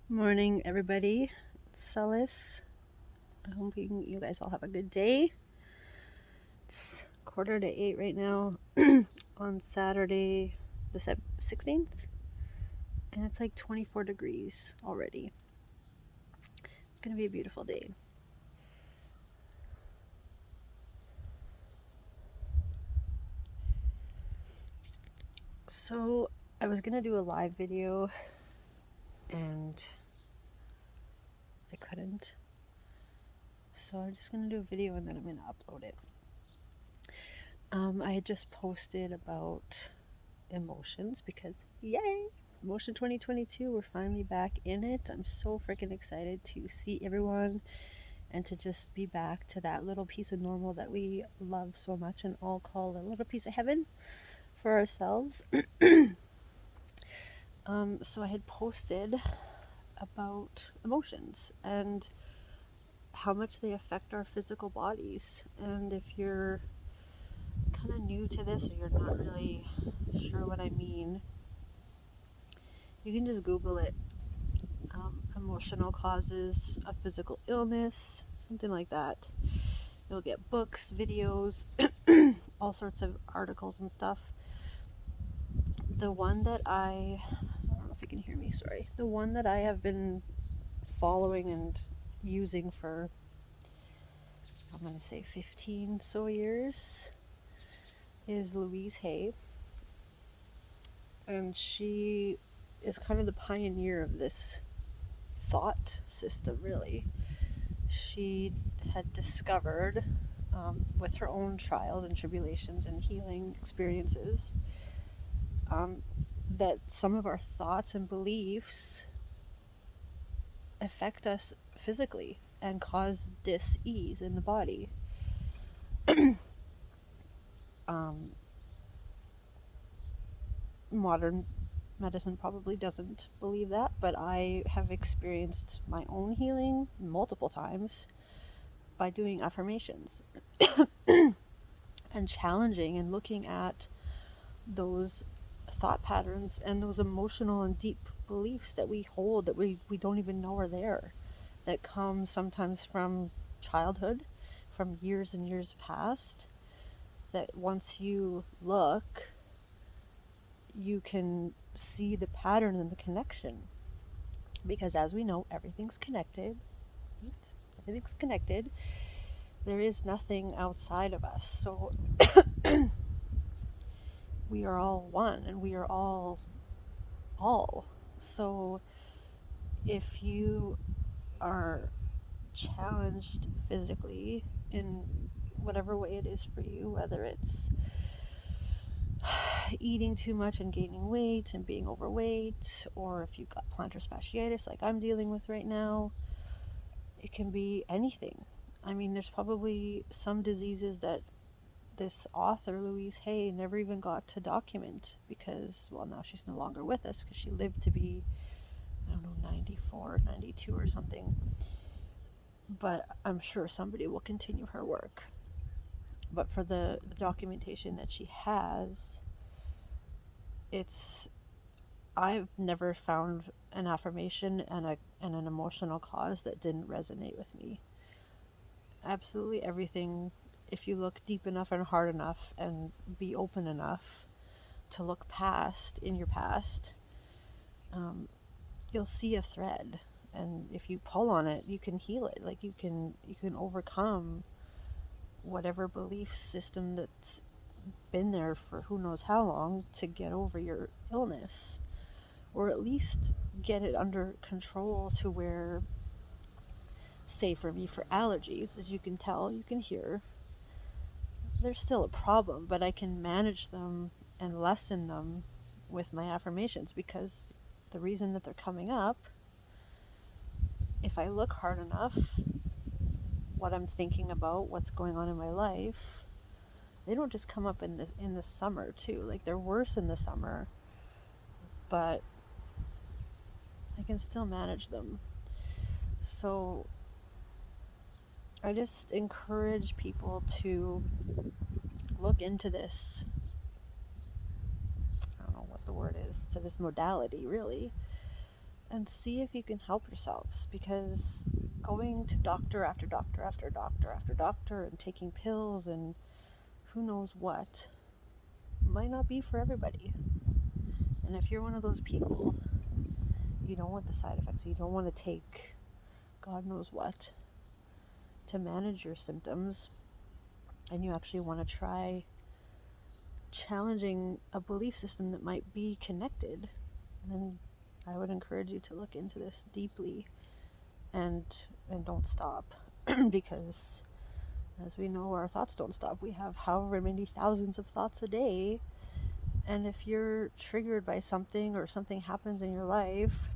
Morning, everybody. It's Celis. I'm hoping you guys all have a good day. It's 7:45 right now on Saturday, the 16th, and it's like 24 degrees already. It's gonna be a beautiful day. So, I was gonna do a live video, and I couldn't. So, I'm just gonna do a video and then I'm gonna upload it. I had just posted about emotions because yay, Emotion 2022, we're finally back in it. I'm so freaking excited to see everyone and to just be back to that little piece of normal that we love so much and all call a little piece of heaven for ourselves. So I had posted about emotions and how much they affect our physical bodies. And if you're kind of new to this or you're not really sure what I mean, you can just Google it. Emotional causes of physical illness, something like that. You'll get books, videos, all sorts of articles and stuff. The one that I don't know if you can hear me, sorry. The one that I have been following and using for, I'm going to say 15 so years, is Louise Hay. And she is kind of the pioneer of this thought system, really. She had discovered, with her own trials and tribulations and healing experiences, that some of our thoughts and beliefs affect us physically and cause dis-ease in the body. Modern medicine probably doesn't believe that, but I have experienced my own healing multiple times by doing affirmations and challenging and looking at those thought patterns and those emotional and deep beliefs that we hold that we don't even know are there, that come sometimes from childhood, from years and years past, that once you look, you can see the pattern and the connection. Because as we know, everything's connected. Right? Everything's connected. There is nothing outside of us. So we are all one and we are all. So if you are challenged physically in whatever way it is for you, whether it's eating too much and gaining weight and being overweight, or if you've got plantar fasciitis like I'm dealing with right now, it can be anything. I mean, there's probably some diseases that this author, Louise Hay, never even got to document because, well, now she's no longer with us because she lived to be, I don't know, 94, 92 or something. But I'm sure somebody will continue her work. But for the documentation that she has, I've never found an affirmation and an emotional cause that didn't resonate with me. Absolutely everything, if you look deep enough and hard enough and be open enough to look past in your past, you'll see a thread. And if you pull on it, you can heal it. Like you can overcome whatever belief system that's been there for who knows how long to get over your illness, or at least get it under control to where, say for me, for allergies, as you can tell, you can hear, there's still a problem, but I can manage them and lessen them with my affirmations, because the reason that they're coming up, if I look hard enough, what I'm thinking about, what's going on in my life, they don't just come up in the summer too. Like they're worse in the summer, but I can still manage them. So I just encourage people to look into this. I don't know what the word is, to this modality, really, and see if you can help yourselves, because going to doctor after doctor after doctor after doctor and taking pills and who knows what might not be for everybody. And if you're one of those people, you don't want the side effects, you don't want to take God knows what to manage your symptoms, and you actually want to try challenging a belief system that might be connected, then I would encourage you to look into this deeply and don't stop because as we know, our thoughts don't stop. We have however many thousands of thoughts a day, and if you're triggered by something or something happens in your life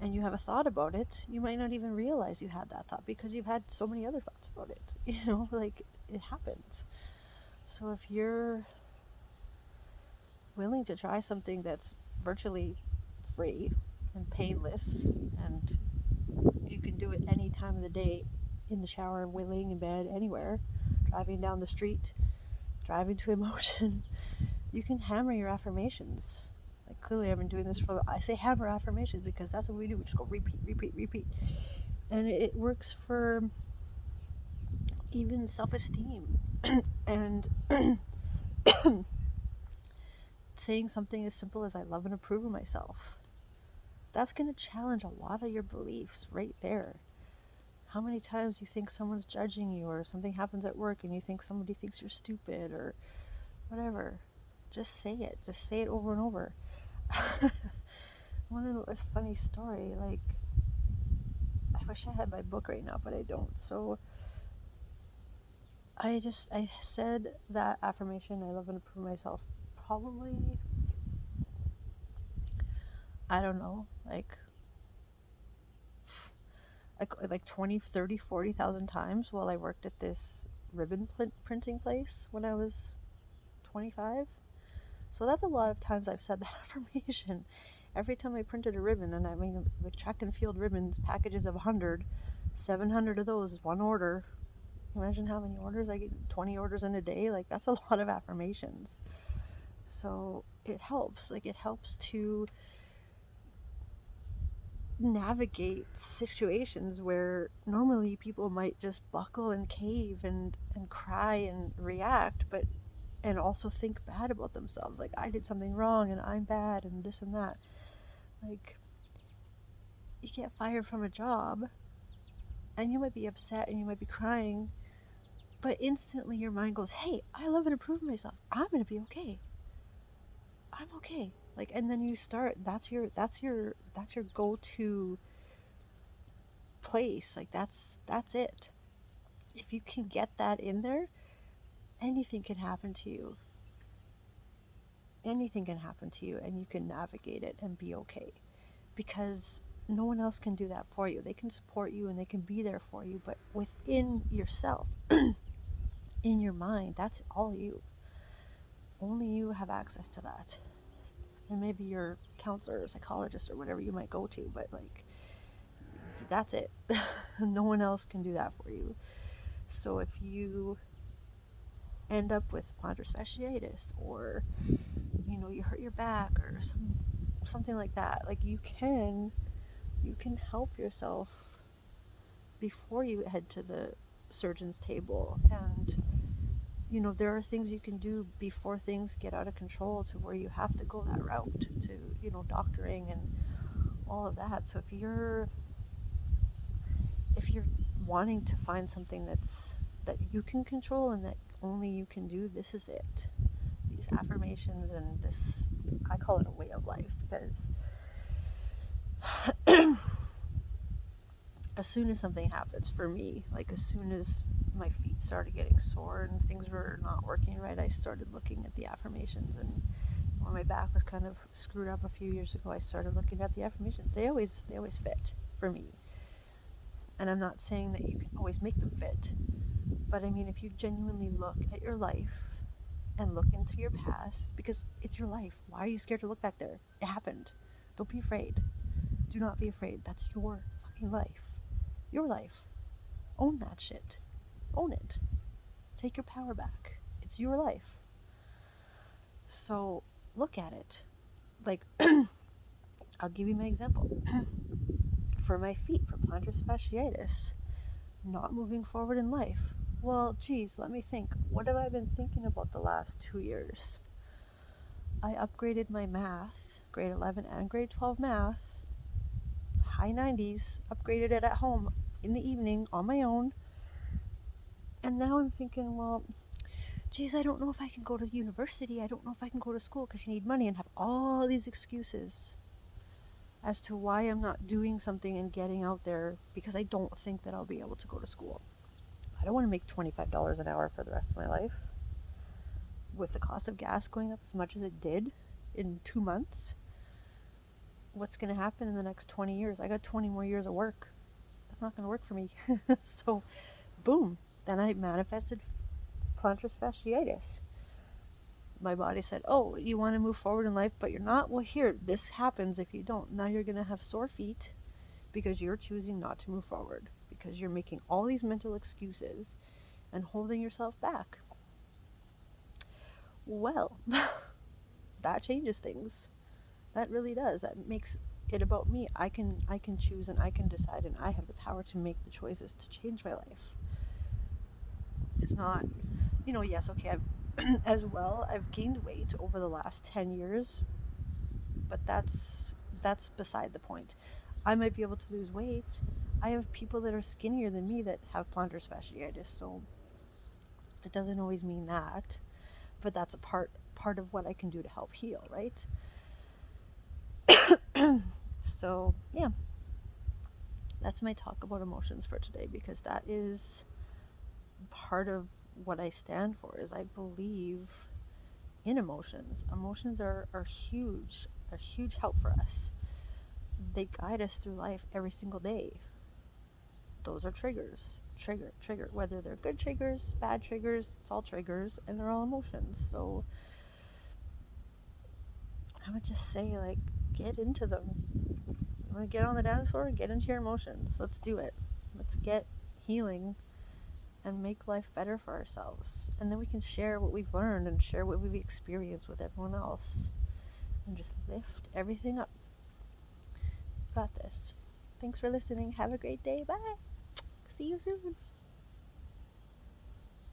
and you have a thought about it, you might not even realize you had that thought because you've had so many other thoughts about it. Like, it happens. So if you're willing to try something that's virtually free and painless, and you can do it any time of the day, in the shower, laying in bed, anywhere, driving down the street, driving to emotion, you can hammer your affirmations. Like, clearly I've been doing this I say hammer affirmations because that's what we do. We just go repeat, repeat, repeat. And it works for even self-esteem. And saying something as simple as I love and approve of myself, that's going to challenge a lot of your beliefs right there. How many times you think someone's judging you, or something happens at work and you think somebody thinks you're stupid or whatever? Just say it. Just say it over and over. I want to know a funny story. Like, I wish I had my book right now, but I don't. So I said that affirmation, I love and approve of myself, probably, I don't know, like 20, 30, 40,000 times while I worked at this ribbon printing place when I was 25. So that's a lot of times I've said that affirmation. Every time I printed a ribbon, and I mean, the track and field ribbons, packages of 100, 700 of those is one order. Imagine how many orders I get, 20 orders in a day. Like, that's a lot of affirmations. So it helps. Like, it helps to navigate situations where normally people might just buckle and cave and cry and react, but and also think bad about themselves, like, I did something wrong and I'm bad and this and that. Like, you get fired from a job and you might be upset and you might be crying, but instantly your mind goes, hey, I love and approve of myself, I'm gonna be okay, I'm okay. Like, and then you start, that's your go-to place. Like, that's it. If you can get that in there, anything can happen to you. Anything can happen to you, and you can navigate it and be okay. Because no one else can do that for you. They can support you and they can be there for you, but within yourself, in your mind, that's all you. Only you have access to that. And maybe your counselor or psychologist or whatever you might go to, but like, that's it. No one else can do that for you. So if you end up with plantar fasciitis, or you hurt your back or something like that, like, you can help yourself before you head to the surgeon's table. And there are things you can do before things get out of control to where you have to go that route to doctoring and all of that. So if you're wanting to find something that you can control and that only you can do, this is it. These affirmations, and this, I call it a way of life, because as soon as something happens for me, like as soon as my feet started getting sore and things were not working right, I started looking at the affirmations. And when my back was kind of screwed up a few years ago, I started looking at the affirmations. They always fit for me. And I'm not saying that you can always make them fit, but I mean, if you genuinely look at your life and look into your past, because it's your life. Why are you scared to look back there? It happened. Don't be afraid. Do not be afraid. That's your fucking life. Your life. Own that shit. Own it. Take your power back. It's your life. So look at it. Like, I'll give you my example. For my feet, for plantar fasciitis, not moving forward in life. Well, geez, let me think. What have I been thinking about the last 2 years? I upgraded my math, grade 11 and grade 12 math, high 90s, upgraded it at home in the evening on my own. And now I'm thinking, well, geez, I don't know if I can go to university. I don't know if I can go to school because you need money, and have all these excuses as to why I'm not doing something and getting out there, because I don't think that I'll be able to go to school. I don't want to make $25 an hour for the rest of my life. With the cost of gas going up as much as it did in 2 months, what's going to happen in the next 20 years? I got 20 more years of work. That's not going to work for me. So, boom. Then I manifested plantar fasciitis. My body said, oh, you want to move forward in life, but you're not? Well, here, this happens if you don't. Now you're going to have sore feet because you're choosing not to move forward, because you're making all these mental excuses and holding yourself back. Well, that changes things. That really does. That makes it about me. I can choose, and I can decide, and I have the power to make the choices to change my life. It's not, yes, okay, I've gained weight over the last 10 years, but that's beside the point. I might be able to lose weight. I have people that are skinnier than me that have plantar fasciitis, so it doesn't always mean that, but that's a part of what I can do to help heal, right? So, yeah. That's my talk about emotions for today, because that is part of what I stand for. Is I believe in emotions. Emotions are huge, are huge help for us. They guide us through life every single day. Those are triggers. Trigger. Whether they're good triggers, bad triggers, it's all triggers, and they're all emotions. So I would just say, like, get into them. You want to get on the dance floor? Get into your emotions. Let's do it. Let's get healing and make life better for ourselves. And then we can share what we've learned and share what we've experienced with everyone else, and just lift everything up. Got this. Thanks for listening. Have a great day. Bye. See you soon.